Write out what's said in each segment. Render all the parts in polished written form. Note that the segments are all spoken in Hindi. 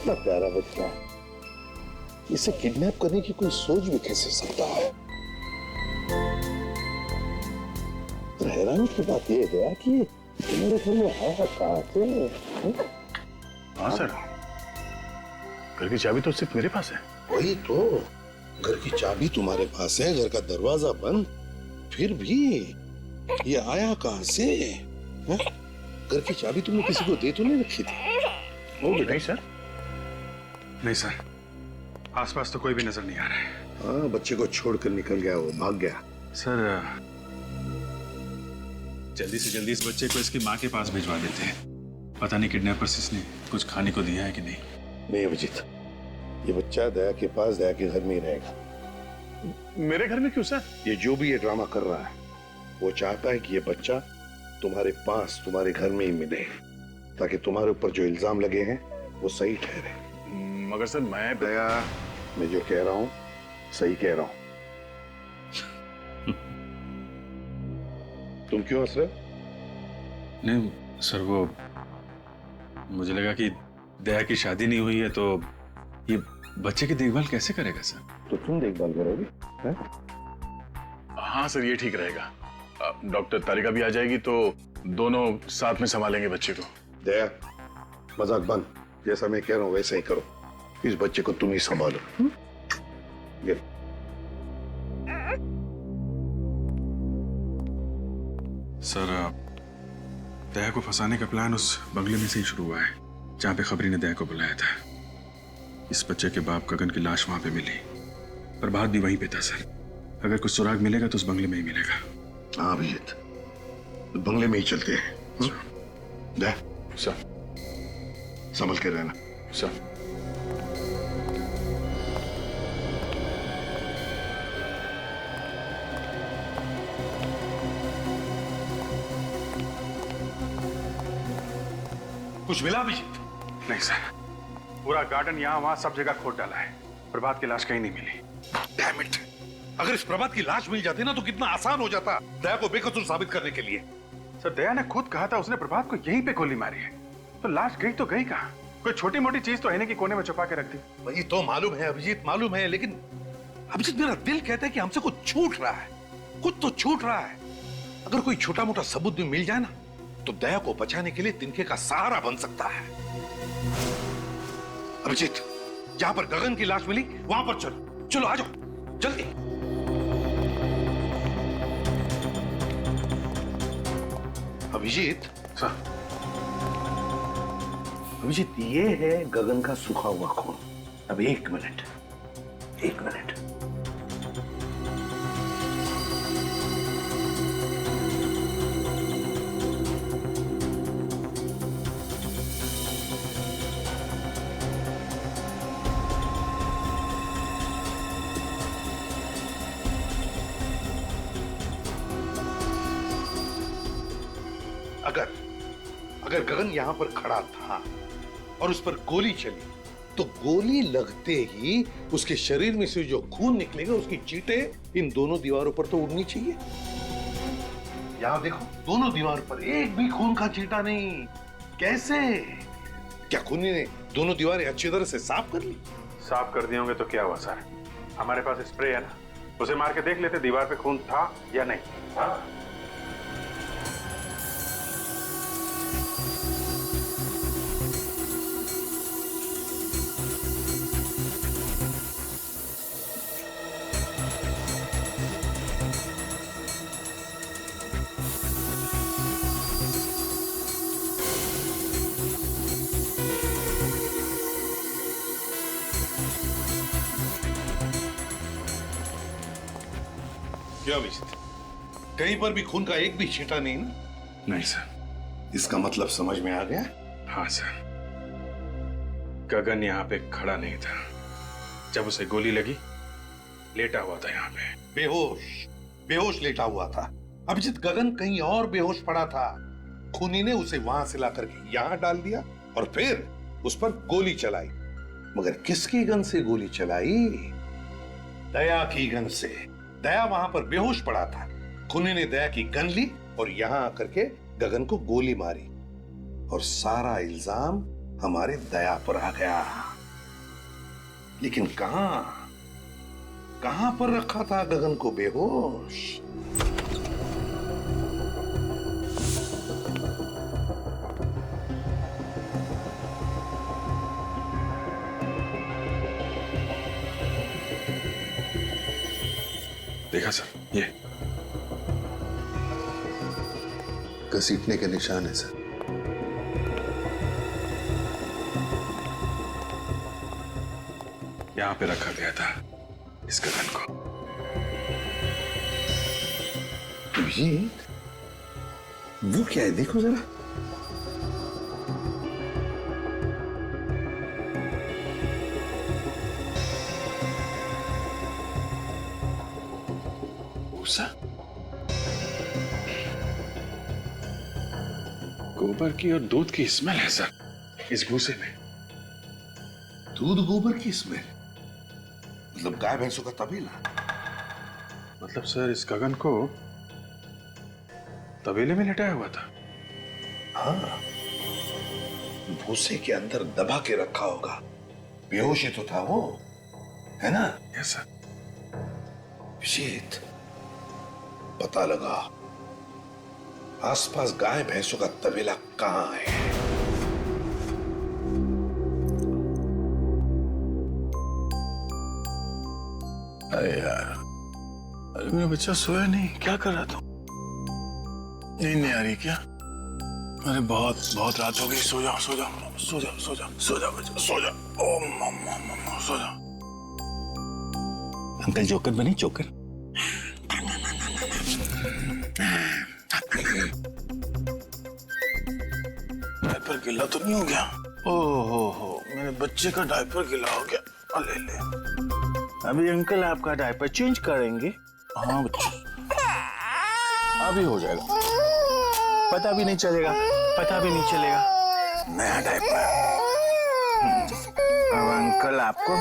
कितना प्यारा बच्चा है, इसे किडनैप करने की कोई सोच भी कैसे सकता है। तो हैरानी की बात यह है कि मेरे घर में आया कहां से? हाँ सर, घर की चाबी तो सिर्फ मेरे पास है। वही तो, घर की चाबी तुम्हारे पास है, घर का दरवाजा बंद, फिर भी ये आया कहां से? घर की चाबी तुमने किसी को दे तो नहीं रखी थी? वो नहीं सर, नहीं सर, आसपास तो कोई भी नजर नहीं आ रहा है। हाँ, बच्चे को छोड़कर निकल गया, वो भाग गया। सर जल्दी से जल्दी इस बच्चे को इसकी माँ के पास भिजवा देते हैं। पता नहीं किडनैपर्स इसने कुछ खाने को दिया है कि नहीं। नहीं अभिजीत, ये बच्चा दया के पास, दया के घर में ही रहेगा। मेरे घर में क्यों सर? ये जो भी ये ड्रामा कर रहा है, वो चाहता है कि ये बच्चा तुम्हारे पास, तुम्हारे घर में ही मिले, ताकि तुम्हारे ऊपर जो इल्जाम लगे हैं वो सही ठहरे। मगर सर मैं दया, मैं जो कह रहा हूं सही कह रहा हूं। तुम क्यों हंस रहे हो? नहीं सर, वो मुझे लगा कि दया की शादी नहीं हुई है तो ये बच्चे की देखभाल कैसे करेगा सर? तो तुम देखभाल करोगे? हाँ सर, ये ठीक रहेगा। डॉक्टर तारिका भी आ जाएगी तो दोनों साथ में संभालेंगे बच्चे को। दया, मजाक बंद, जैसा मैं कह रहा हूं वैसा ही करो। इस बच्चे को तुम ही संभालो। ये सर, दया को फंसाने का प्लान उस बंगले में से ही शुरू हुआ है जहां पे खबरी ने दया को बुलाया था। इस बच्चे के बाप गगन की लाश वहां पे मिली, प्रभात भी वहीं पे था सर। अगर कुछ सुराग मिलेगा तो उस बंगले में ही मिलेगा। हाँ अभिजीत, बंगले में ही चलते हैं। दया, सर संभल के रहना। सर कुछ मिला अभिजीत? नहीं सर, पूरा गार्डन यहाँ वहां सब जगह खोद डाला है, प्रभात की लाश कहीं नहीं मिली। Damn it! अगर इस प्रभात की लाश मिल जाती ना तो कितना आसान हो जाता दया को बेकसूर साबित करने के लिए। सर दया ने खुद कहा था उसने प्रभात को यहीं पे गोली मारी है, तो लाश गई तो गई कहाँ? कोई छोटी मोटी चीज तो है नहीं कि कोने में छुपा के रख दी। वही तो मालूम है अभिजीत, मालूम है, लेकिन अभिजीत मेरा दिल कहता है कि हमसे कुछ छूट रहा है, कुछ तो छूट रहा है। अगर कोई छोटा मोटा सबूत भी मिल जाए ना तो दया को बचाने के लिए तिनके का सहारा बन सकता है। अभिजीत, जहां पर गगन की लाश मिली वहां पर चलो, चलो आ जाओ जल्दी। अभिजीत सर, अभिजीत, ये है गगन का सूखा हुआ खून। अब एक मिनट, एक मिनट। अगर गगन यहां पर खड़ा था और उस पर गोली चली तो गोली लगते ही उसके शरीर में से जो खून निकलेगा उसकी चींटें इन दोनों दीवारों पर तो उड़नी चाहिए। यहां देखो, दोनों दीवार पर एक भी खून का चींटा नहीं। कैसे? क्या खूनी ने दोनों दीवारें अच्छी तरह से साफ कर ली? साफ कर दिए होंगे तो क्या हुआ सर? हमारे पास स्प्रे है ना, उसे मार के देख लेते दीवार पे खून था या नहीं। हाँ? क्या अभिजीत, कहीं पर भी खून का एक भी छींटा नहीं ना? नहीं सर। इसका मतलब समझ में आ गया? हाँ सर, गगन यहाँ पे खड़ा नहीं था जब उसे गोली लगी, लेटा हुआ था यहाँ पे बेहोश, बेहोश लेटा हुआ था। अभिजीत, गगन कहीं और बेहोश पड़ा था। खूनी ने उसे वहां से लाकर के यहां डाल दिया और फिर उस पर गोली चलाई। मगर किसकी गन से गोली चलाई? दया की गन से। दया वहां पर बेहोश पड़ा था, खूनी ने दया की गन ली और यहां आकर के गगन को गोली मारी और सारा इल्जाम हमारे दया पर आ गया। लेकिन कहां कहां पर रखा था गगन को बेहोश? देखा सर, ये घसीटने के निशान है सर। यहां पे रखा गया था इस गगन को। अभिजीत, वो क्या है? देखो जरा। भूसा, गोबर की और दूध की स्मेल है सर इस भूसे में। दूध गोबर की स्मेल? मतलब गाय भैंसों का तबेला? मतलब सर इस गगन को तबेले में लिटाया हुआ था। हाँ, भूसे के अंदर दबा के रखा होगा। बेहोश ही तो था वो, है ना? Yes sir. अभिजीत, पता लगा आसपास गाय भैंसों का तबेला कहां है। अरे यार, अरे मेरा बच्चा सोया नहीं, क्या कर रहा था? नींद नहीं आ रही क्या? अरे बहुत रात हो गई, सो जाओ सो जाओ सो जाओ सो जाओ सो जाओ बच्चा, सो जाओ। ओ मम्मा सो जाओ। अंकल जोकर बने, जोकर। डायपर गीला तो नहीं हो गया? हो मेरे बच्चे का डायपर गीला हो गया। ले ले, अभी अंकल आपका डायपर चेंज करेंगे। हाँ बच्चा, अभी हो जाएगा, पता भी नहीं चलेगा, पता भी नहीं चलेगा। नया डायपर। अब अंकल आपको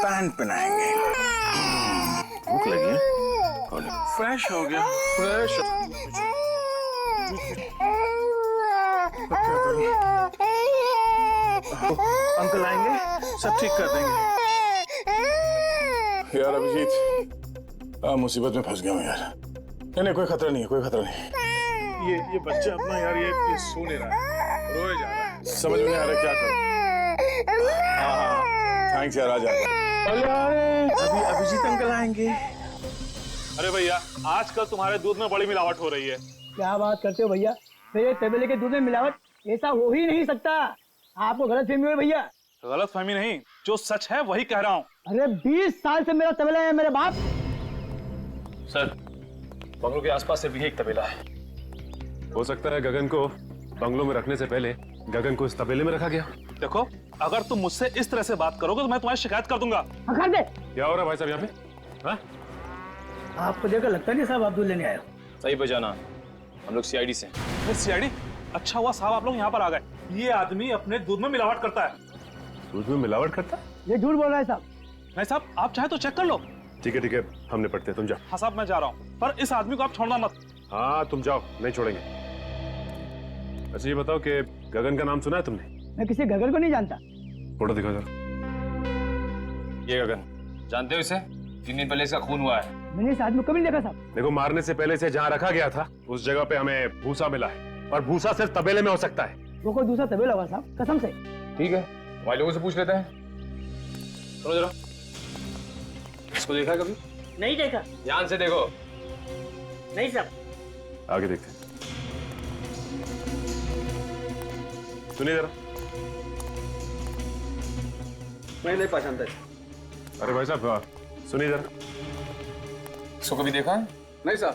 पैंट पहनाएंगे। भूख लगी है? फ्रेश हो गया, फ्रेश। अंकल आएंगे, सब ठीक कर देंगे। यार अभिजीत, मुसीबत में फंस गया हूँ यार। नहीं कोई खतरा नहीं है, कोई खतरा नहीं। ये बच्चा अपना यार ये सो नहीं रहा है, रोए जा रहा है, समझ में नहीं आ रहा क्या करूं। हाँ थैंक्स यार, आ जा। अभी अभिजीत अंकल आएंगे। अरे भैया, आजकल तुम्हारे दूध में बड़ी मिलावट हो रही है। क्या बात करते हो भैया? मेरे तबेले के दूध में मिलावट? ऐसा हो ही नहीं सकता। आपको गलत फहमी हुई भैया। गलत फहमी नहीं, जो सच है वही कह रहा हूँ। अरे 20 साल से मेरा तबेला है मेरे बाप। सर, बंगलों के आसपास सिर्फ यही एक तबेला है। हो सकता है गगन को बंगलों में रखने से पहले गगन को इस तबेले में रखा गया। देखो, अगर तुम मुझसे इस तरह से बात करोगे तो मैं तुम्हारी शिकायत कर दूंगा। कर दे। क्या हो रहा है भाई साहब यहाँ पे? हाँ? आपको देखकर लगता नहीं साहब आप दूध लेने आए हो। सही बजाना, हम लोग सीआईडी से। सीआईडी? अच्छा हुआ साहब आप लोग यहाँ पर आ गए। ये आदमी अपने दूध में मिलावट करता है। दूध में मिलावट करता? ये झूठ बोल रहा है साहब। नहीं साहब, आप चाहे तो चेक कर लो। ठीक है हम निपटते हैं, तुम जाओ। हाँ साहब, मैं जा रहा हूँ, पर इस आदमी को आप छोड़ना मत। हाँ तुम जाओ, नहीं छोड़ेंगे। अच्छा ये बताओ कि गगन का नाम सुना है तुमने? मैं किसी गगन को नहीं जानता। फोटो दिखाओ जरा। ये गगन, जानते हो इसे? 3 दिन पहले इसका खून हुआ है। मैंने इस आदमी को भी नहीं देखा साहब। देखो, मारने से पहले से जहाँ रखा गया था उस जगह पे हमें भूसा मिला है, और भूसा सिर्फ तबेले में हो सकता है। वो कोई दूसरा तबेला होगा साहब, कसम से। ठीक है, हमारे लोगों से पूछ लेते हैं। सुनो जरा, इसको देखा कभी? नहीं देखा। ध्यान से देखो। नहीं साहब। आगे देखते हैं। सुनिए जरा। मैं नहीं पहचानता। अरे भाई साहब सुनिए जरा। इसको कभी देखा है? नहीं साहब।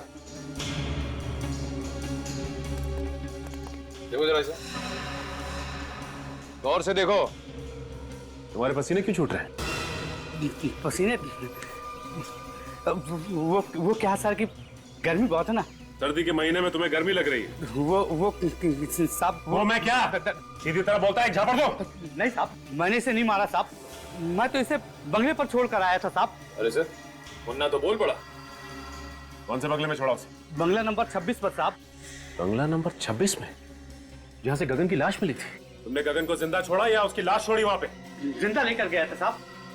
देखो जरा इसे, गौर से देखो। तुम्हारे पसीने क्यों छूट रहे हैं? पसीने? वो क्या सर की गर्मी बहुत है ना। सर्दी के महीने में तुम्हें गर्मी लग रही है? वो साहब। वो मैं क्या सीधी तरह बोलता है, एक झापड़ दो। नहीं साहब, मैंने इसे नहीं मारा साहब, मैं तो इसे बंगले पर छोड़ कर आया था साहब। अरे सर, मुन्ना तो बोल पड़ा। कौन से बंगले में छोड़ा उसे? बंगला नंबर 26 पर साहब। बंगला नंबर 26 में, जहाँ से गगन की लाश मिली थी? तुमने गगन को जिंदा छोड़ा या उसकी लाश छोड़ी वहाँ पे? जिंदा लेकर गया था साहब।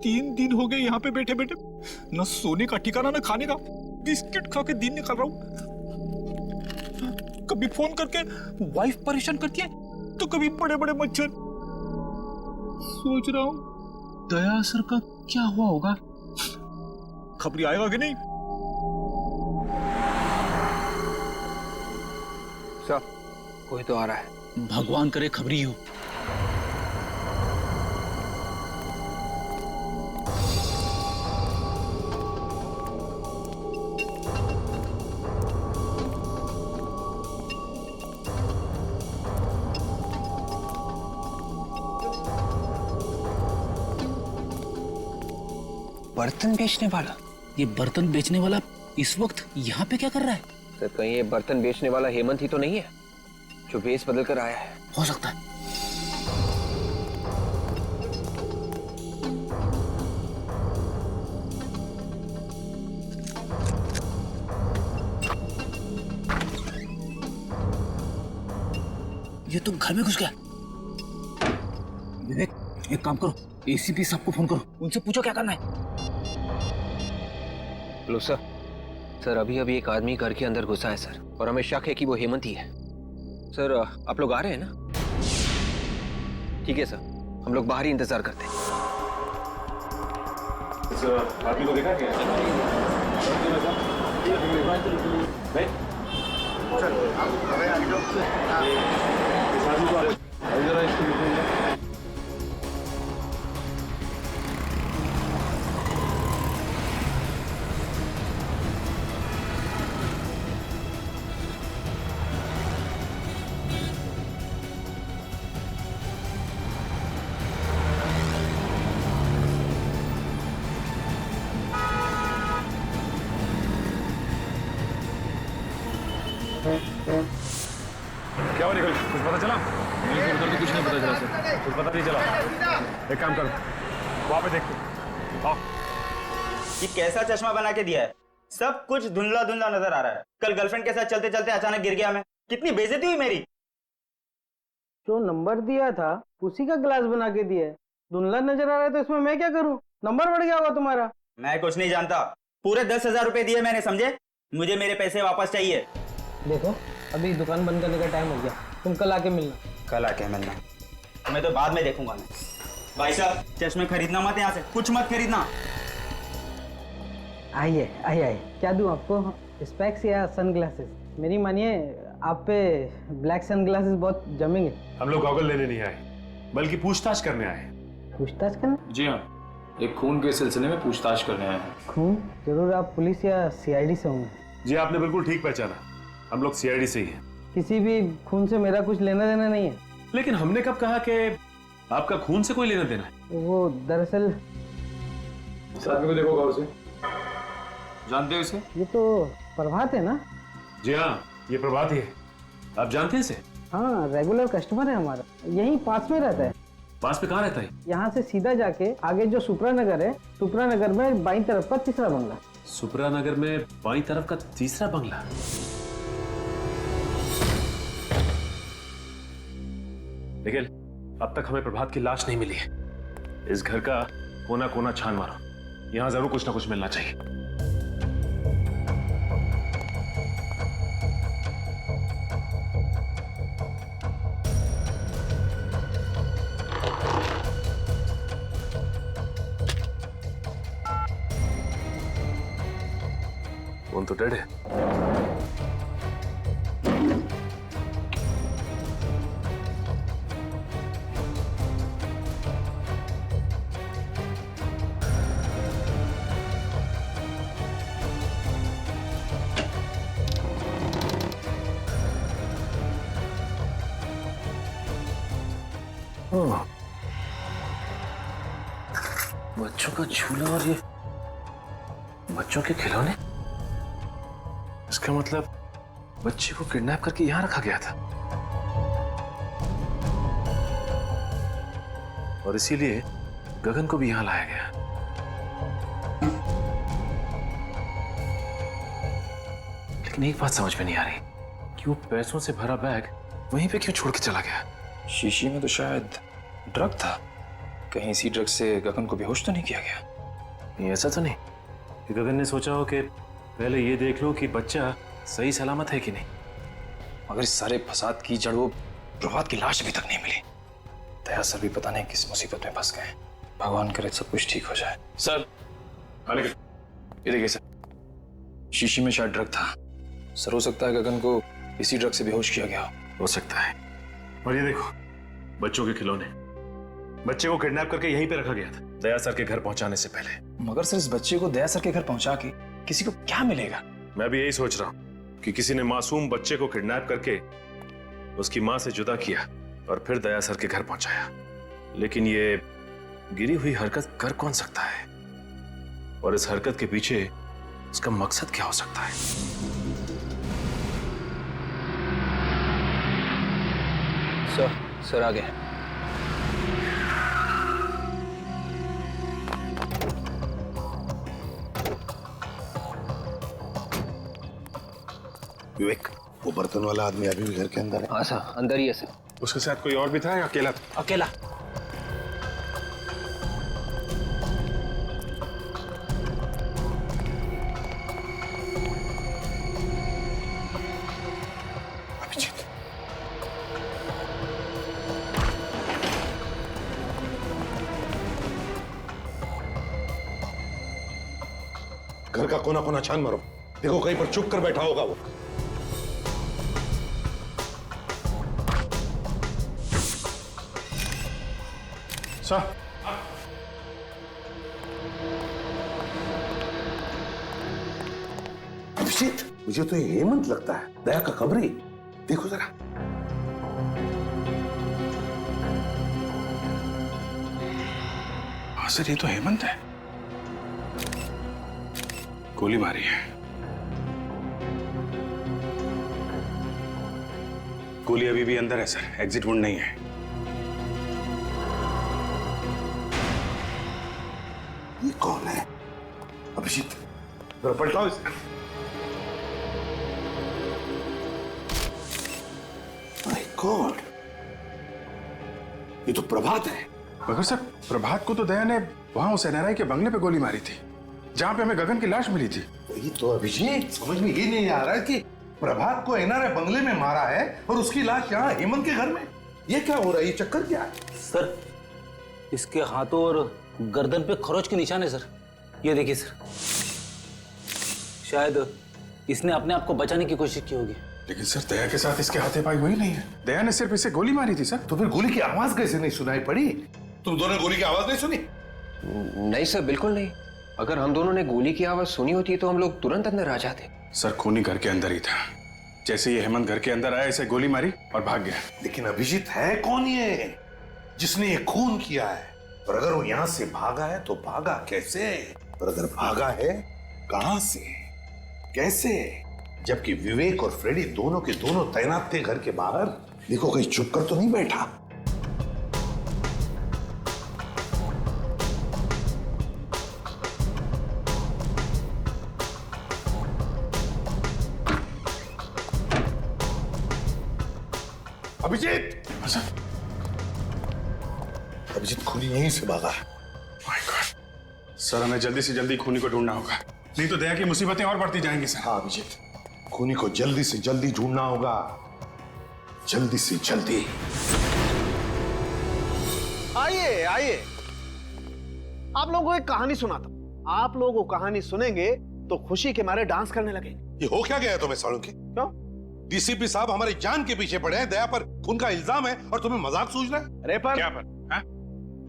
तीन दिन हो गए यहाँ पे बैठे बैठे, न सोने का ठिकाना न खाने का। बिस्किट खा के दिन निकाल रहा हूँ। कभी फोन करके वाइफ परेशान करती है, तो कभी बड़े बड़े मच्छर। सोच रहा हूँ दया सर का क्या हुआ होगा, खबरी आएगा कि नहीं। सर, कोई तो आ रहा है। भगवान करे खबरी हो। बर्तन बेचने वाला? ये बर्तन बेचने वाला इस वक्त यहाँ पे क्या कर रहा है? सर, कहीं ये बर्तन बेचने वाला हेमंत ही तो नहीं है जो भेष बदल कर आया है? हो सकता है। ये तो घर में घुस गया। विवेक, एक काम करो, एसीपी साहब को फोन करो, उनसे पूछो क्या करना है। लो सर, अभी अभी एक आदमी घर के अंदर घुसा है सर, और हमें शक है कि वो हेमंत ही है। सर, आप लोग आ रहे हैं ना? ठीक है सर, हम लोग बाहर ही इंतजार करते हैं। आदमी को देखा क्या? क्या हुआ निकल? कुछ पता चला? उधर तो कुछ नहीं पता चला सर। कुछ पता नहीं चला। एक काम करो, वहां पे देखते। आओ। ये कैसा चश्मा बना के दिया है? सब कुछ धुंधला धुंधला नजर आ रहा है। कल गर्लफ्रेंड के साथ चलते चलते अचानक गिर गया मैं। कितनी बेइज्जती हुई मेरी। जो नंबर दिया था उसी का ग्लास बना के दिया है। धुंधला नजर आ रहा है तो इसमें मैं क्या करूं? नंबर बढ़ गया होगा तुम्हारा। मैं कुछ नहीं जानता। पूरे 10,000 रुपए दिए मैंने, समझे? मुझे मेरे पैसे वापस चाहिए। देखो, अभी दुकान बंद करने का टाइम हो गया, तुम कल आके मिलना। कल आके मिलना? मैं तो बाद में देखूंगा। मैं भाई साहब, चश्मे खरीदना मत, यहाँ से कुछ मत खरीदना। आइए आइए आइए, क्या दूं आपको? स्पेक्स या सनग्लासेस? मेरी मानिए, आप पे ब्लैक सनग्लासेस बहुत जमेंगे। हम लोग गॉगल लेने नहीं आए, बल्कि पूछताछ करने आए। पूछताछ करना? जी हाँ, एक खून के सिलसिले में पूछताछ करने आए हैं। खून? जरूर आप पुलिस या सीआईडी से होंगे। जी, आपने बिल्कुल ठीक पहचाना, हम लोग सीआईडी से ही हैं। किसी भी खून से मेरा कुछ लेना देना नहीं है। लेकिन हमने कब कहा कि आपका खून से कोई लेना देना है? वो दरअसल इस आदमी को देखो गौर से। जानते हो इसे? ये तो प्रभात है ना? जी हाँ, ये प्रभात ही है। आप जानते हैं इसे? हाँ, रेगुलर कस्टमर है हमारा, यहीं पास में रहता है। पास में कहाँ रहता है? यहाँ से सीधा जाके आगे जो सुपरा नगर है, सुपरा नगर में बाईं तरफ का तीसरा बंगला। सुपरा नगर में बाईं तरफ का तीसरा बंगला? निखिल, अब तक हमें प्रभात की लाश नहीं मिली है। इस घर का कोना कोना छान मारो, यहाँ जरूर कुछ ना कुछ मिलना चाहिए। फोन तो डेड है। बच्चों का झूला और ये बच्चों के खिलौने, इसका मतलब बच्चे को किडनैप करके यहां रखा गया था और इसीलिए गगन को भी यहां लाया गया। लेकिन एक बात समझ में नहीं आ रही कि वो पैसों से भरा बैग वहीं पे क्यों छोड़ के चला गया? शीशी में तो शायद ड्रग था। कहीं इसी ड्रग से गगन को बेहोश तो नहीं किया गया? ये ऐसा तो नहीं कि गगन ने सोचा हो कि पहले ये देख लो कि बच्चा सही सलामत है कि नहीं। मगर इस सारे फसाद की जड़ वो प्रभात की लाश अभी तक नहीं मिली। दया सर भी पता नहीं किस मुसीबत में फंस गए। भगवान करे सब कुछ ठीक हो जाए। सर ये देखिए सर, शीशी में शायद ड्रग था। सर हो सकता है गगन को इसी ड्रग से बेहोश किया गया हो सकता है। और ये देखो बच्चों के खिलौने, बच्चे को किडनैप करके यहीं पे रखा गया था दया सर के घर पहुंचाने से पहले। मगर सर इस बच्चे को दया सर के घर पहुंचा के किसी को क्या मिलेगा? मैं भी यही सोच रहा हूं कि किसी ने मासूम बच्चे को किडनैप करके उसकी मां से जुदा किया और फिर दया सर के घर पहुंचाया। लेकिन ये गिरी हुई हरकत कर कौन सकता है और इस हरकत के पीछे उसका मकसद क्या हो सकता है? सर आ गए। विवेक, वो बर्तन वाला आदमी अभी भी घर के अंदर है? हाँ सर, अंदर ही है सर। उसके साथ कोई और भी था या अकेला था? अकेला। अभिजीत, घर का कोना कोना छान मारो, देखो कहीं पर चुप कर बैठा होगा वो। सर अभिजीत, मुझे तो ये हेमंत लगता है, दया का खबरी। देखो जरा। हाँ सर, ये तो हेमंत है। गोली मारी है। गोली अभी भी अंदर है सर, एग्जिट वुंड नहीं है। ये कौन है? अभिजीत, जरा पलटाओ इसे। माय गॉड, ये तो प्रभात है। मगर सर, प्रभात को तो दया ने वहां उस एनआरआई के बंगले पे गोली मारी थी जहां पे हमें गगन की लाश मिली थी। वही तो अभिजीत, समझ में ये नहीं आ रहा है कि प्रभात को एनआरआई बंगले में मारा है और उसकी लाश यहाँ हेमंत के घर में। ये क्या हो रहा है? ये चक्कर क्या है? सर, इसके हाथों और गर्दन पे खरोच के निशान है सर। ये देखिए सर, शायद इसने अपने आप को बचाने की कोशिश की होगी। लेकिन सर, दया के साथ इसके हाथे पाई हुई नहीं है। दया ने सिर्फ इसे गोली मारी थी सर। तो फिर गोली की आवाज कैसे नहीं सुनाई पड़ी? तुम दोनों ने गोली की आवाज नहीं सुनी? नहीं सर, बिल्कुल नहीं। अगर हम दोनों ने गोली की आवाज सुनी होती तो हम लोग तुरंत अंदर आ जाते। सर, खूनी घर के अंदर ही था। जैसे ये हेमंत घर के अंदर आया, इसे गोली मारी और भाग गया। लेकिन अभिजीत, है कौन ये जिसने ये खून किया है? और अगर वो यहां से भागा है तो भागा कैसे? और अगर भागा है, कहां से, कैसे? जबकि विवेक और फ्रेडी दोनों के दोनों तैनात थे घर के बाहर। देखो कहीं चुप कर तो नहीं बैठा। अभिजीत, अभिजीत खूनी यहीं से भागा है। माय गॉड, सर हमें जल्दी से जल्दी खूनी को ढूंढना होगा, नहीं तो दया की मुसीबतें और बढ़ती जाएंगी सर। हाँ अभिजीत, खूनी को जल्दी से जल्दी ढूंढना होगा, जल्दी से जल्दी। आइए आइए, आप लोगों को एक कहानी सुनाता हूं। आप लोग वो कहानी सुनेंगे तो खुशी के मारे डांस करने लगेंगे। ये हो क्या गया तुम्हें सालों के? क्यों? डीसीपी साहब हमारी जान के पीछे पड़े हैं, दया पर खून का इल्जाम है और तुम्हें मजाक सूझ रहा है? अरे पर क्या पर? हा?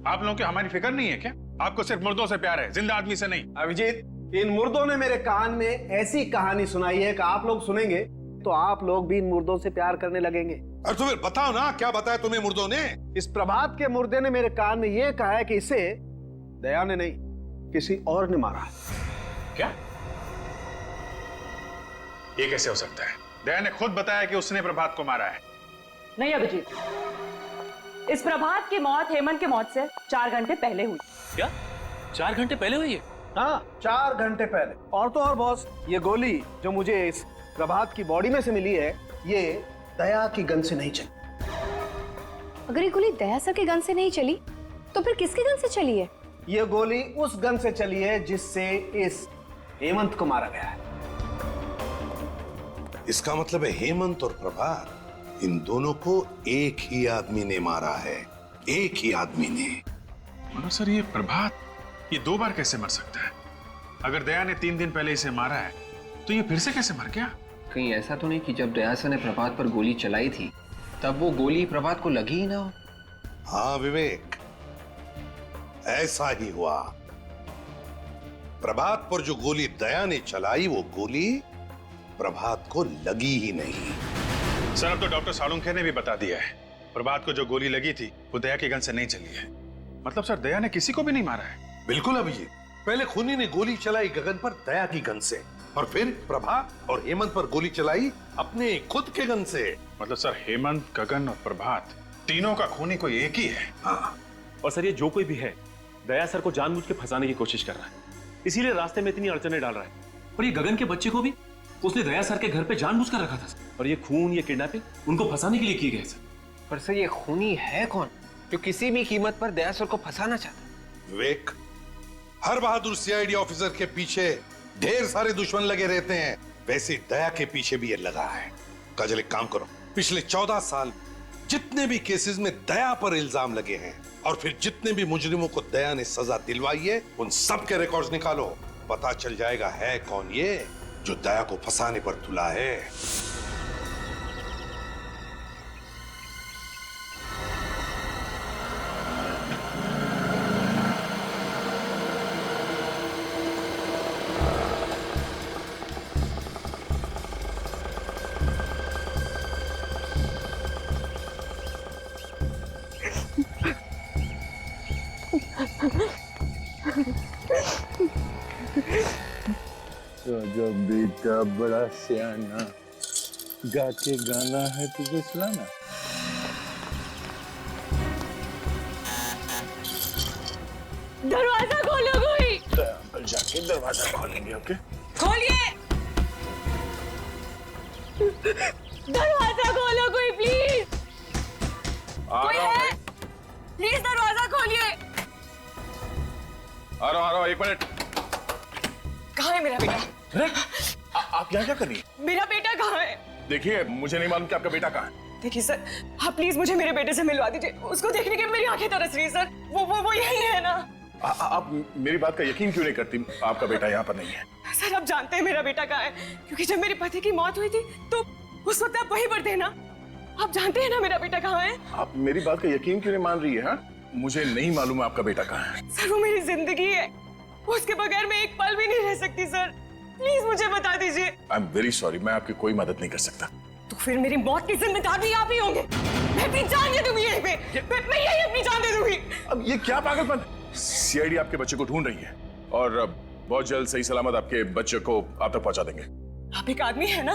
आप लोगों की हमारी फिक्र नहीं है क्या? आपको सिर्फ मुर्दों से प्यार है, जिंदा आदमी से नहीं। अभिजीत, इन मुर्दों ने मेरे कान में ऐसी कहानी सुनाई है कि आप लोग सुनेंगे तो आप लोग भी इन मुर्दों से प्यार करने लगेंगे। और तुम्हें बताओ ना, क्या बताया तुम्हें मुर्दों ने? इस प्रभात के मुर्दे ने मेरे कान में यह कहा है कि इसे दया ने नहीं, किसी और ने मारा है। क्या? ये कैसे हो सकता है? दया ने खुद बताया कि उसने प्रभात को मारा है। नहीं अभिजीत, इस प्रभात की मौत हेमंत की मौत से 4 घंटे पहले हुई। क्या 4 घंटे पहले हुई है? हाँ, 4 घंटे पहले। और तो और बॉस, ये गोली जो मुझे इस प्रभात की बॉडी में से मिली है, ये दया की गन से नहीं चली। अगर ये गोली दया सर के गन से नहीं चली, तो फिर किसके गन से चली है? ये गोली उस गन से चली है जिससे इस हेमंत को मारा गया है। इसका मतलब है हेमंत और प्रभात, इन दोनों को एक ही आदमी ने मारा है, एक ही आदमी ने। मगर सर ये प्रभात, ये 2 बार कैसे मर सकता है? अगर दया ने 3 दिन पहले इसे मारा है तो ये फिर से कैसे मर गया? कहीं ऐसा तो नहीं कि जब दया सर ने प्रभात पर गोली चलाई थी तब वो गोली प्रभात को लगी ही ना हो? हाँ विवेक, ऐसा ही हुआ। प्रभात पर जो गोली दया ने चलाई, वो गोली प्रभात को लगी ही नहीं। सर अब तो डॉक्टर सालुंखे ने भी बता दिया है, प्रभात को जो गोली लगी थी वो दया के गन से नहीं चली है। मतलब सर दया ने किसी को भी नहीं मारा है। बिल्कुल अभिजीत, पहले खूनी ने गोली चलाई गगन पर दया की गन से, और फिर प्रभात और हेमंत पर गोली चलाई अपने खुद के गन से। मतलब सर हेमंत, गगन और प्रभात तीनों का खूनी कोई एक ही है। हाँ, और सर ये जो कोई भी है दया सर को जानबूझ के फंसाने की कोशिश कर रहा है, इसीलिए रास्ते में इतनी अड़चने डाल रहा है। और ये गगन के बच्चे को भी उसने दया सर के घर पे जानबूझ कर रखा था। और ये खून, ये किडनैपिंग उनको फंसाने के लिए की गई सर। पर सर ये खूनी है कौन जो किसी भी कीमत पर दया सर को फंसाना चाहता है? विवेक, हर बहादुर सीआईडी ऑफिसर के पीछे ढेर सारे दुश्मन लगे रहते हैं, वैसे दया के पीछे भी ये लगा है। काजल एक काम करो, पिछले 14 साल जितने भी केसेस में दया पर इल्जाम लगे हैं और फिर जितने भी मुजरिमों को दया ने सजा दिलवाई है, उन सब के रिकॉर्ड्स निकालो। पता चल जाएगा है कौन ये जो दया को फंसाने पर तुला है। तो जो बेटा बड़ा सियाना, गा के गाना है तुझे सुनाना। दरवाजा खोलो कोई। अंकल जाके दरवाजा खोलेंगे। ओके खोलिए, दरवाजा खोलो कोई प्लीज। कोई है? प्लीज दरवाजा खोलिए। आ रहा हूं, 1 मिनट। कहाँ है मेरा बेटा? अरे आप यहाँ क्या कर रही हैं? मेरा बेटा कहाँ है? देखिए मुझे नहीं मालूम कि आपका बेटा कहाँ है। देखिए सर, आप प्लीज मुझे मेरे बेटे से मिलवा दीजिए। उसको देखने के मेरी आंखें तरस रही है सर। वो यही है ना? आप मेरी बात का यकीन क्यों नहीं करती? आपका बेटा यहाँ पर नहीं है। सर आप जानते हैं मेरा बेटा कहाँ है, क्योंकि जब मेरे पति की मौत हुई थी तो उस वक्त आप वहीं पर थे ना। आप जानते हैं ना मेरा बेटा कहाँ है? आप मेरी बात का यकीन क्यों नहीं मान रही है? हाँ, मुझे नहीं मालूम आपका बेटा कहाँ है। सर वो मेरी जिंदगी है, उसके बगैर मैं एक पल भी नहीं रह सकती सर। प्लीज मुझे बता दीजिए। आई एम वेरी सॉरी, मैं आपकी कोई मदद नहीं कर सकता। तो फिर मेरी मौत की जिम्मेदार भी आप ही होंगे। मैं अपनी जान दे दूंगी यहीं पे। मैं यही अपनी जान दे दूंगी। अब ये क्या पागलपन? सीआईडी आपके बच्चे को ढूंढ रही है और बहुत जल्द सही सलामत आपके बच्चे को आप तक पहुंचा देंगे। आप एक आदमी है ना,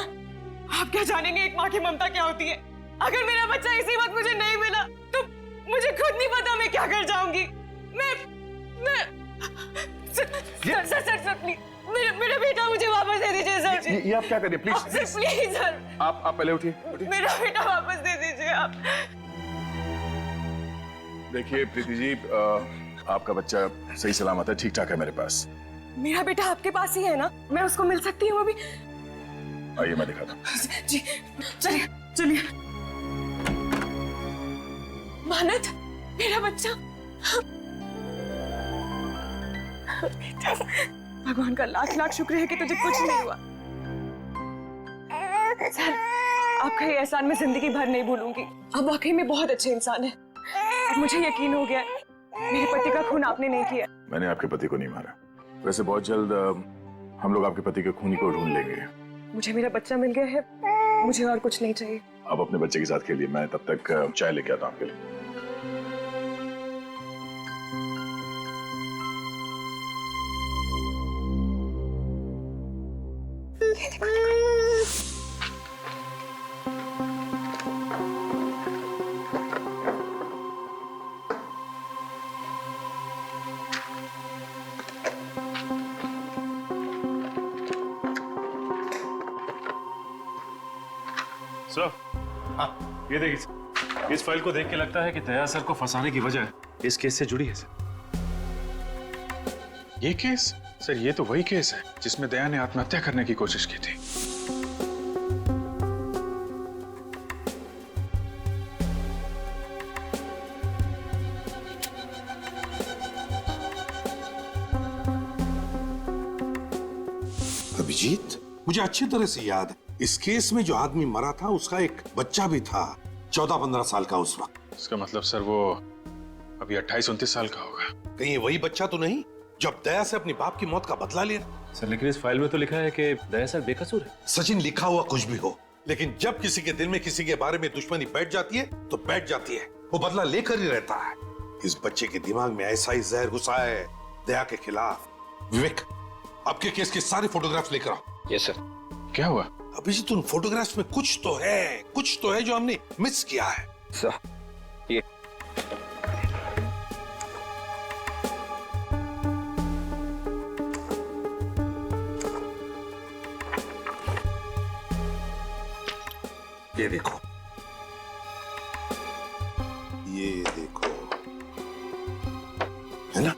आप क्या जानेंगे एक माँ की ममता क्या होती है। अगर मेरा बच्चा इसी वक्त मुझे नहीं मिला तो मुझे खुद नहीं पता मैं क्या कर जाऊंगी। सर प्लीज मेरा बेटा मुझे वापस दे दीजिए सर। ये आप क्या करिए प्लीज प्लीज सर। आप पहले उठिए। मेरा बेटा वापस दे दीजिए आप। देखिए प्रीति जी, आपका बच्चा सही सलामत है, ठीक ठाक है मेरे पास। मेरा बेटा आपके पास ही है ना? मैं उसको मिल सकती हूँ अभी? आइए मैं दिखाता हूँ। जी चलिए चलिए। मानत, मेरा बच्चा। भगवान का लाख लाख शुक्र है कि तुझे कुछ नहीं हुआ। सर आपका ये एहसान मैं जिंदगी भर नहीं भूलूंगी। आप वाकई में बहुत अच्छे इंसान हैं। अब मुझे यकीन हो गया मेरे पति का खून आपने नहीं किया। मैंने आपके पति को नहीं मारा। वैसे बहुत जल्द हम लोग आपके पति के खूनी को ढूंढ लेंगे। मुझे मेरा बच्चा मिल गया है, मुझे और कुछ नहीं चाहिए। आप अपने बच्चे के साथ खेलिए, मैं तब तक चाय लेके आता हूँ आपके लिए। हाँ, ये देखिए सर, इस फाइल को देख के लगता है कि दया सर को फंसाने की वजह इस केस से जुड़ी है सर। ये केस? सर ये तो वही केस है जिसमें दया ने आत्महत्या करने की कोशिश की थी। अभिजीत, मुझे अच्छी तरह से याद है, इस केस में जो आदमी मरा था उसका एक बच्चा भी था, 14-15 साल का उस वक्त। इसका मतलब सर वो अभी 28-29 साल का होगा। कहीं ये वही बच्चा तो नहीं जब दया से अपनी बाप की मौत का बदला लिया? सर लेकिन इस फाइल में तो लिखा है कि दया सर बेकसूर है। सचिन, लिखा हुआ कुछ भी हो, लेकिन जब किसी के दिल में किसी के बारे में दुश्मनी बैठ जाती है तो बैठ जाती है, वो बदला लेकर ही रहता है। इस बच्चे के दिमाग में ऐसा ही जहर घुसा है दया के खिलाफ। विवेक, आपके केस के सारे फोटोग्राफ्स लेकर आओ। Yes sir. क्या हुआ? अभिजीत, उन फोटोग्राफ्स में कुछ तो है जो हमने मिस किया है। सर ये देखो, ये देखो, है ना?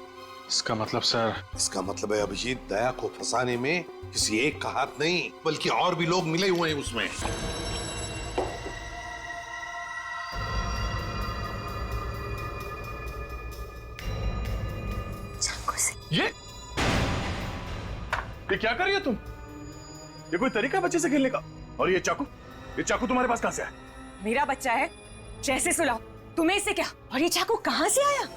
इसका मतलब सर? इसका मतलब है अभिजीत, दया को फंसाने में किसी एक का हाथ नहीं बल्कि और भी लोग मिले हुए हैं उसमें। ये क्या कर रही हो तुम? ये कोई तरीका बच्चे से खेलने का? और ये चाकू तुम्हारे पास कहां से आया? मेरा बच्चा है, जैसे सुलाओ। तुम्हें इससे क्या? और ये चाकू कहां से आया?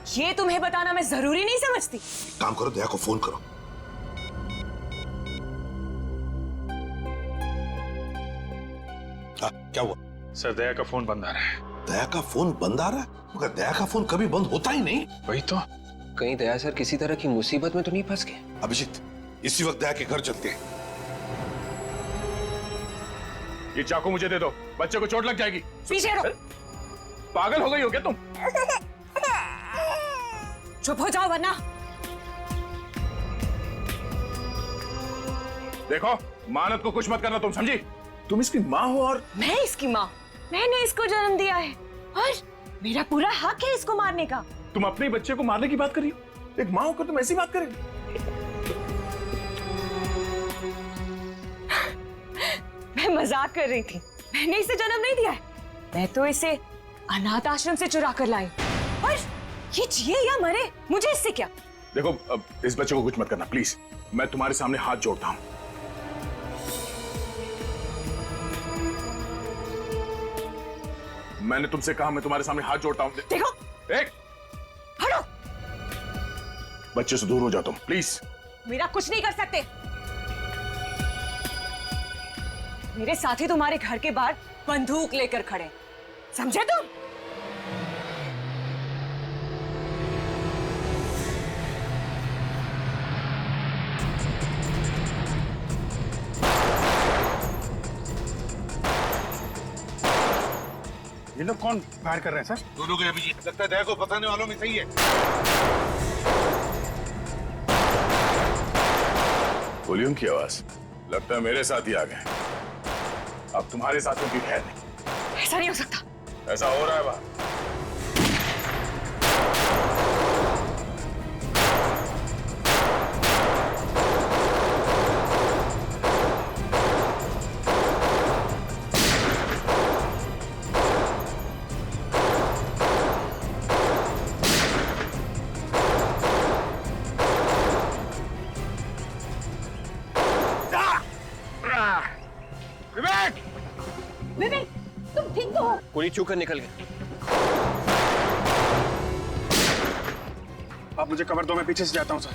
ये तुम्हें बताना मैं जरूरी नहीं समझती। काम करो, दया को फोन करो। क्या हुआ? सर दया का फोन बंद आ रहा है। दया का फोन बंद आ रहा है? मगर दया का फोन कभी बंद होता ही नहीं। वही तो। कहीं दया सर किसी तरह की मुसीबत में तो नहीं फंस गए? अभिजीत, इसी वक्त दया के घर चलते हैं। ये चाकू मुझे दे दो, बच्चे को चोट लग जाएगी। पीछे रहो। पागल हो गई हो क्या तुम? चुप हो जाओ वरना। देखो, मानत को कुछ मत करना, तुम समझी? तुम इसकी माँ हो और मैं इसकी माँ। मैंने इसको जन्म दिया है और मेरा पूरा हक है इसको मारने का। तुम अपने बच्चे को मारने की बात कर रही हो? एक माँ होकर तुम ऐसी बात करेगी? मैं मजाक कर रही थी। मैंने इसे जन्म नहीं दिया है, मैं तो इसे अनाथ आश्रम से चुरा कर लाई। और ये जिए या मरे, मुझे इससे क्या? देखो, अब इस बच्चे को कुछ मत करना प्लीज। मैं तुम्हारे सामने हाथ जोड़ता हूं। मैंने तुमसे कहा मैं तुम्हारे सामने हाथ जोड़ता हूं। देखो, एक हटो। बच्चे से दूर हो जाओ तुम प्लीज। मेरा कुछ नहीं कर सकते। मेरे साथी तुम्हारे घर के बाहर बंदूक लेकर खड़े, समझे तुम? ये लोग कौन फायर कर रहे हैं सर? दोनों के अभिजीत, लगता है दया को फंसाने वालों में सही है। वॉल्यूम की आवाज, लगता है मेरे साथ ही आ गए। अब तुम्हारे साथियों की खैर नहीं। ऐसा नहीं हो सकता। ऐसा हो रहा है बात। विवेक, तुम ठीक तो हो? गोली चूक कर निकल गए। आप मुझे कवर दो, मैं पीछे से जाता हूं सर।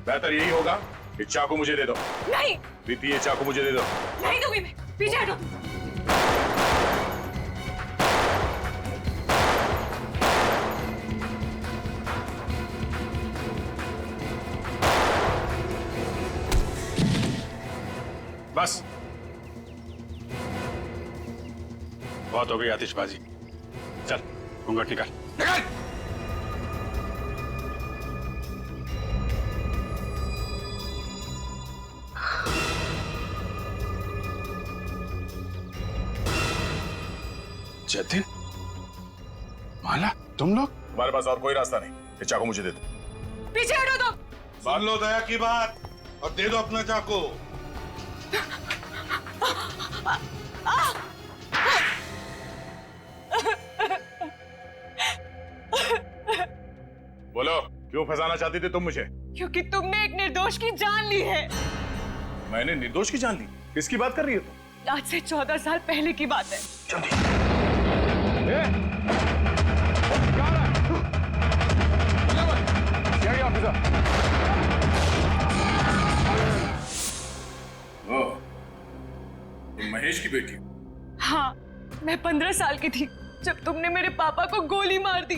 बेहतर यही होगा कि चाकू मुझे दे दो। नहीं। प्रीति, ये चाकू मुझे दे दो। नहीं दूंगी मैं। पीछे हटो। बस बहुत हो गई आतिशबाजी। चल घूंघट निकाल। जतिन, माला, तुम लोग? हमारे पास और कोई रास्ता नहीं, ये चाकू मुझे दे दो। पीछे हटो तुम। सुन लो दया की बात और दे दो अपना चाकू। बोलो, क्यों फंसाना चाहती थी तुम मुझे? क्योंकि तुमने एक निर्दोष की जान ली है। मैंने निर्दोष की जान ली? किसकी बात कर रही हो तुम? आज से 14 साल पहले की बात है। तुम महेश की बेटी? हाँ, मैं 15 साल की थी जब तुमने मेरे पापा को गोली मार दी।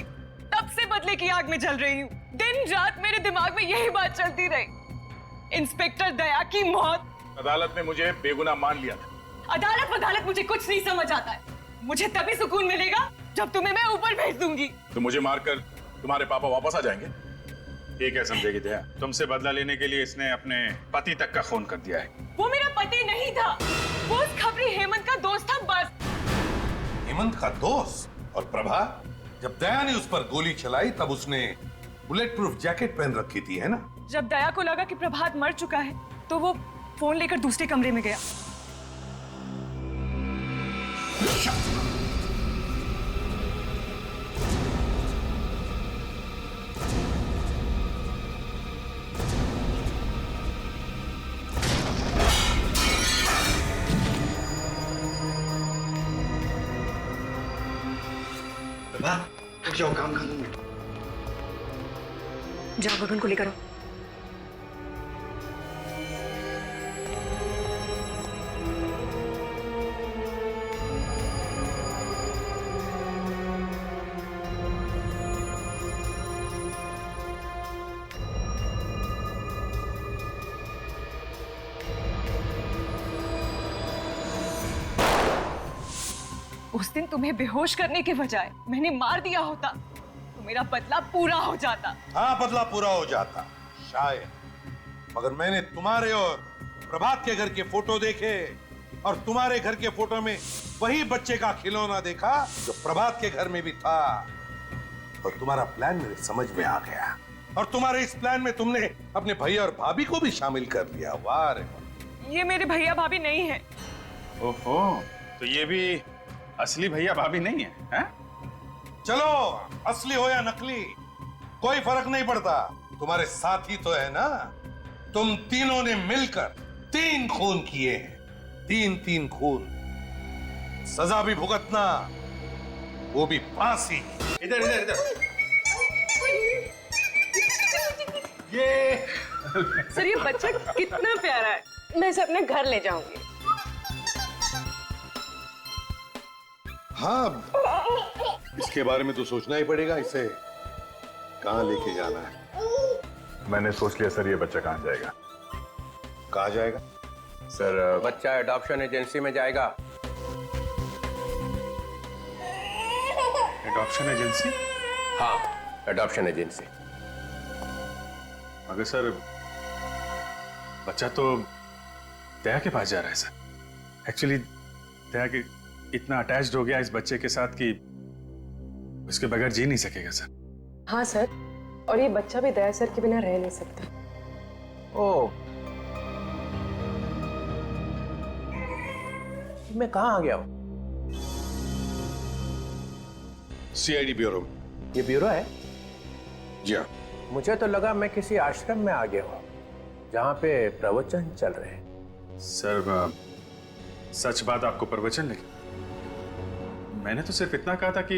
तब से बदले की आग में जल रही हूँ। दिन रात मेरे दिमाग में यही बात चलती रही। इंस्पेक्टर दया की मौत। अदालत ने मुझे बेगुनाह मान लिया था। अदालत मुझे कुछ नहीं समझ आता है। मुझे तभी सुकून मिलेगा जब तुम्हें मैं ऊपर भेज दूंगी। तो मुझे मारकर तुम्हारे पापा वापस आ जाएंगे? ये क्या समझेगी दया? तुमसे बदला लेने के लिए इसने अपने पति तक का खून कर दिया है। वो मेरा पति नहीं था, वो उस खबरी हेमंत का दोस्त था बस। हेमंत का दोस्त? और प्रभा, जब दया ने उस पर गोली चलाई तब उसने बुलेट प्रूफ जैकेट पहन रखी थी, है ना? जब दया को लगा कि प्रभात मर चुका है तो वो फोन लेकर दूसरे कमरे में गया। तो जाओ, काम कर लूंगा। जाओ गगन को लेकर आओ। उस दिन तुम्हें बेहोश करने के बजाय मैंने मार दिया होता तो मेरा बदला पूरा हो जाता। हाँ, बदला पूरा हो जाता शायद, मगर मैंने तुम्हारे और प्रभात के घर के फोटो देखे और तुम्हारे घर के फोटो में वही बच्चे का खिलौना देखा जो प्रभात के घर में भी था। और तुम्हारा प्लान मेरे समझ में आ गया और तुम्हारे इस प्लान में तुमने अपने भैया और भाभी को भी शामिल कर लिया। वाह रे वाह। ये मेरे भैया भाभी नहीं है। ओहो, तो ये भी असली भैया भाभी नहीं है, हैं? चलो, असली हो या नकली कोई फर्क नहीं पड़ता, तुम्हारे साथी तो है ना। तुम तीनों ने मिलकर 3 खून किए हैं, 3 खून। सजा भी भुगतना, वो भी फांसी। इधर इधर इधर। ये सर, ये बच्चा कितना प्यारा है। मैं इसे अपने घर ले जाऊंगी। हाँ, इसके बारे में तो सोचना ही पड़ेगा, इसे कहाँ लेके जाना है। मैंने सोच लिया सर, ये बच्चा कहाँ जाएगा। कहाँ जाएगा सर? बच्चा एडॉप्शन एजेंसी में जाएगा। Adoption agency? हाँ, एडॉप्शन एजेंसी। मगर सर, बच्चा तो दया के पास जा रहा है सर। एक्चुअली दया के इतना अटैच्ड हो गया इस बच्चे के साथ कि उसके बगैर जी नहीं सकेगा सर। हाँ सर, और ये बच्चा भी दया सर के बिना रह नहीं सकता। ओह, मैं कहाँ आ गया हूँ? CID bureau. ये ब्यूरो है? जी हाँ। मुझे तो लगा मैं किसी आश्रम में आ गया हूँ जहाँ पे प्रवचन चल रहे हैं। सर, सच बात आपको प्रवचन लगी? मैंने तो सिर्फ इतना कहा था कि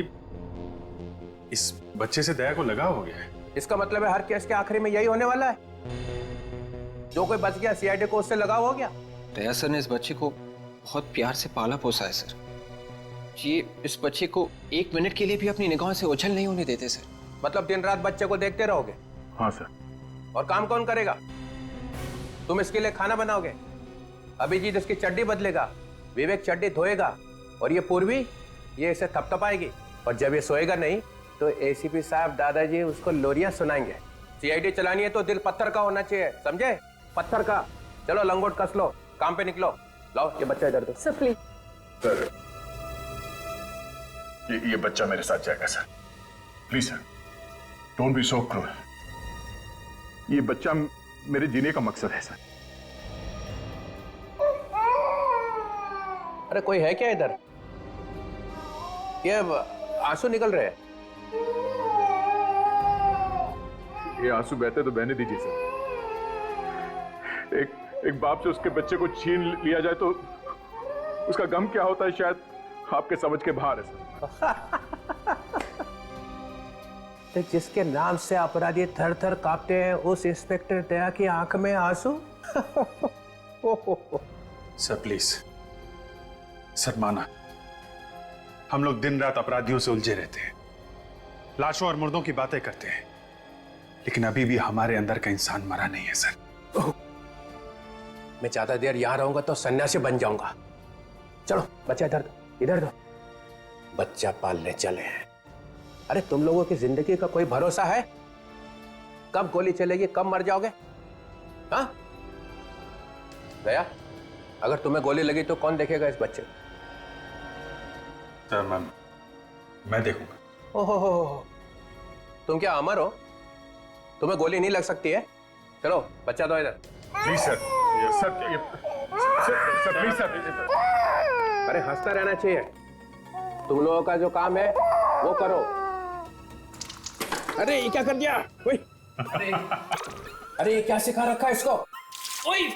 इस बच्चे से दया को लगाव हो गया है। इसका मतलब है हर केस के आखिरी में यही होने वाला है। जो कोई बच गया सीआईडी को उससे लगाव हो गया। दया सर ने इस बच्चे को बहुत प्यार से पाला पोसा है सर। ये इस बच्चे को 1 मिनट के लिए भी अपनी निगाहों से ओझल नहीं होने देते सर। मतलब दिन रात बच्चे को देखते रहोगे? हाँ सर। और काम कौन करेगा? तुम इसके लिए खाना बनाओगे, अभिजीत इसकी चड्डी बदलेगा, विवेक चड्डी धोएगा, और ये पूर्वी ये इसे थपथपाएगी, और जब ये सोएगा नहीं तो एसीपी साहब दादाजी उसको लोरियां सुनाएंगे। सीआईडी चलानी है तो दिल पत्थर का होना चाहिए, समझे? पत्थर का। चलो लंगोट कस लो, काम पे निकलो। लाओ ये बच्चा इधर दो। Sir please. सर, ये बच्चा मेरे साथ जाएगा sir. Please sir, don't be so cruel. ये बच्चा मेरे जीने का मकसद है सर। अरे कोई है क्या इधर? ये आंसू निकल रहे हैं। ये आंसू बहते तो बहने दीजिए सर। एक बाप से उसके बच्चे को छीन लिया जाए तो उसका गम क्या होता है, शायद आपके समझ के बाहर है सर। तो जिसके नाम से अपराधी थर थर कांपते हैं, उस इंस्पेक्टर दया की आंख में आंसू। सर प्लीज सर, माना हम लोग दिन रात अपराधियों से उलझे रहते हैं, लाशों और मुर्दों की बातें करते हैं, लेकिन अभी भी हमारे अंदर का इंसान मरा नहीं है सर। मैं ज्यादा देर यहां रहूंगा तो सन्यासी बन जाऊंगा। चलो बच्चा इधर दो, इधर दो। बच्चा पालने चले हैं। अरे तुम लोगों की जिंदगी का कोई भरोसा है? कब गोली चलेगी, कब मर जाओगे? हाँ दया, अगर तुम्हें गोली लगी तो कौन देखेगा इस बच्चे को? सर मैं देखूंगा। ओहो, तुम क्या अमर हो? तुम्हें गोली नहीं लग सकती है? चलो बच्चा दो इधर। Please sir, sir please sir. अरे हंसता रहना चाहिए। तुम लोगों का जो काम है वो करो। अरे ये क्या कर दिया? अरे ये क्या सिखा रखा है इसको? ओए!